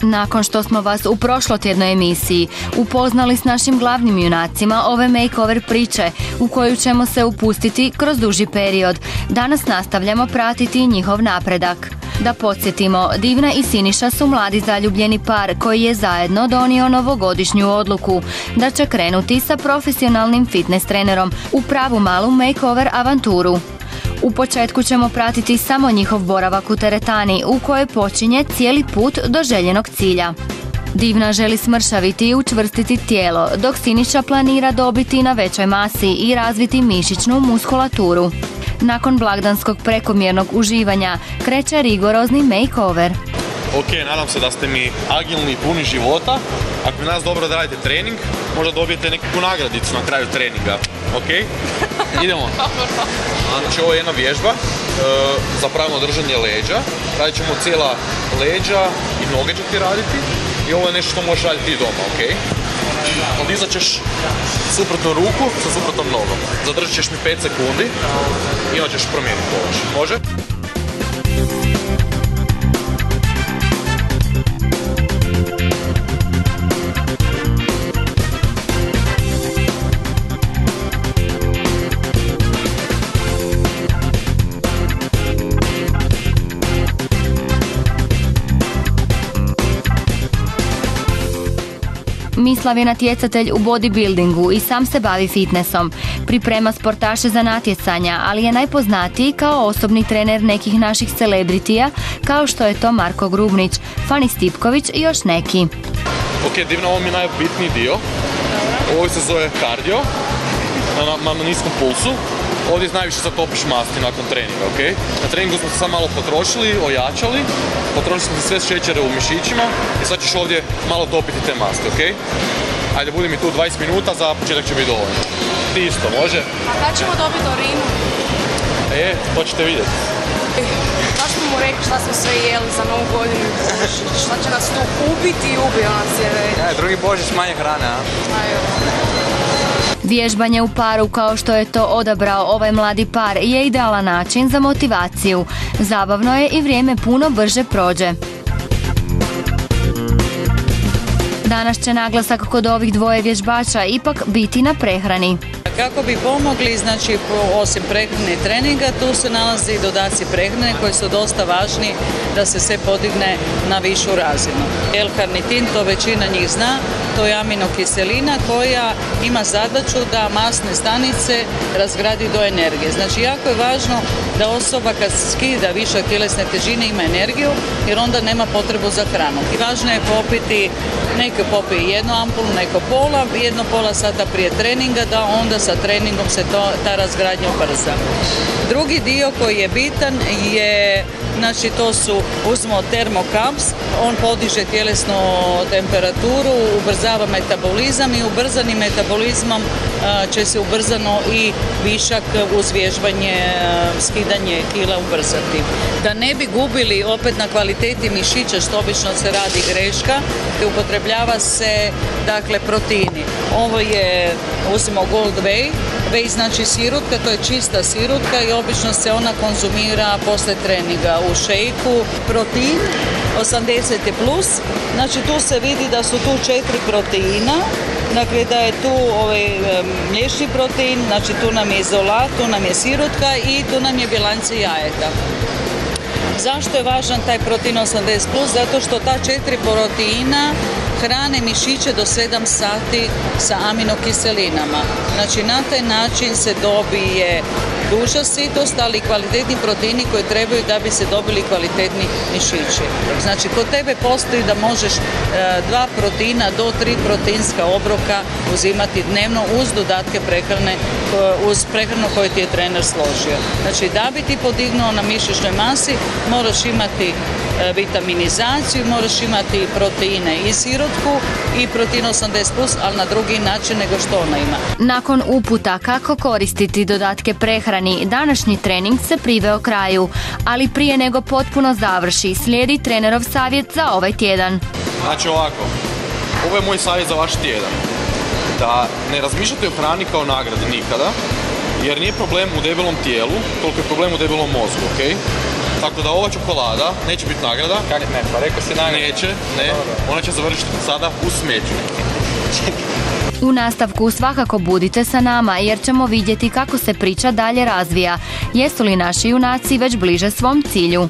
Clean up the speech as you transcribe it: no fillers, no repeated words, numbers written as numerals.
Nakon što smo vas u prošlotjednoj emisiji upoznali s našim glavnim junacima ove makeover priče u koju ćemo se upustiti kroz duži period, danas nastavljamo pratiti njihov napredak. Da podsjetimo, Divna i Siniša su mladi zaljubljeni par koji je zajedno donio novogodišnju odluku da će krenuti sa profesionalnim fitness trenerom u pravu malu makeover avanturu. U početku ćemo pratiti samo njihov boravak u teretani u kojoj počinje cijeli put do željenog cilja. Divna želi smršaviti i učvrstiti tijelo, dok Siniša planira dobiti na većoj masi i razviti mišićnu muskulaturu. Nakon blagdanskog prekomjernog uživanja kreće rigorozni makeover. Ok, nadam se da ste mi agilni i puni života. Ako nas dobro odradite trening, možda dobijete nekakvu nagradicu na kraju treninga. Ok? Idemo. Znači, ovo je jedna vježba za pravilno držanje leđa. Radit ćemo cijela leđa i noge ću ti raditi. I ovo je nešto što možeš raditi i doma, ok? Odizat ćeš suprotnu ruku sa suprotnom nogom. Zadržat ćeš mi 5 sekundi i onda ćeš promijeniti položaj. Može? Mislav je natjecatelj u bodybuildingu i sam se bavi fitnessom. Priprema sportaše za natjecanja, ali je najpoznatiji kao osobni trener nekih naših celebritija, kao što je to Marko Grubnić, Fani Stipković i još neki. Ok, Divna, ovo mi je najbitniji dio. Ovo se zove kardio, na niskom pulsu. Ovdje najviše sad topiš masti nakon treninga, ok? Na treningu smo se sad malo potrošili, ojačali, potrošili smo sve šećere u mišićima i sad ćeš ovdje malo topiti te masti, ok? Ajde, budi mi tu 20 minuta, za početak će biti dovoljno. Ti isto, može? A kad ćemo dobiti urinu? To ćete vidjeti. Baš smo mu rekli šta smo sve jeli za novu godinu i Božić, šta će nas tu ubiti i ubio nas je već. Drugi Božić manje hrane, a? Vježbanje u paru, kao što je to odabrao ovaj mladi par, je idealan način za motivaciju. Zabavno je i vrijeme puno brže prođe. Danas će naglasak kod ovih dvoje vježbača ipak biti na prehrani. Kako bi pomogli, znači osim prehrane i treninga, tu se nalazi i dodaci prehrane koji su dosta važni da se sve podigne na višu razinu. L-karnitin, to većina njih zna, to je aminokiselina koja ima zadaću da masne stanice razgradi do energije. Znači jako je važno da osoba kad skida višak tjelesne težine ima energiju jer onda nema potrebu za hranom. I važno je popiti, neko popije jednu ampulu, neko pola sata prije treninga, da onda sa treningom se ta razgradnja ubrza. Drugi dio koji je bitan je, znači to su, uzmemo termokaps, on podiže tjelesnu temperaturu, ubrzava metabolizam i ubrzanim metabolizmom će se ubrzano i višak uz vježbanje, skidanje kila ubrzati. Da ne bi gubili opet na kvaliteti mišića, što obično se radi greška, te upotrebljava se dakle proteini. Ovo je, uzmemo Gold Whey, Whey znači sirutka, to je čista sirutka i obično se ona konzumira poslije treninga u šejku. Protein 80+, znači tu se vidi da su tu 4 proteina, dakle da je tu mliječni protein, znači tu nam je izolat, tu nam je sirutka i tu nam je bilanca jajeta. Zašto je važan taj protein 80+? Zato što ta 4 proteina hrane mišiće do 7 sati sa aminokiselinama. Znači na taj način se dobije duža sitost, ali i kvalitetni proteini koji trebaju da bi se dobili kvalitetni mišići. Znači kod tebe postoji da možeš 2 proteina do 3 proteinska obroka uzimati dnevno uz dodatke prehrane, uz prehranu koju ti je trener složio. Znači da bi ti podignuo na mišićnoj masi moraš imati vitaminizaciju, moraš imati proteine i sirotku i protein 80+, ali na drugi način nego što ona ima. Nakon uputa kako koristiti dodatke prehrani, današnji trening se priveo kraju, ali prije nego potpuno završi, slijedi trenerov savjet za ovaj tjedan. Znači ovako, ovo je moj savjet za vaš tjedan. Da ne razmišljate o hrani kao nagradi nikada, jer nije problem u debelom tijelu, koliko je problem u debelom mozgu, ok? Tako da ova čokolada neće biti nagrada. Kak ne, pa rekao si nagrada. Neće, ne. Ona će završiti sada u smeću. U nastavku svakako budite sa nama jer ćemo vidjeti kako se priča dalje razvija. Jesu li naši junaci već bliže svom cilju?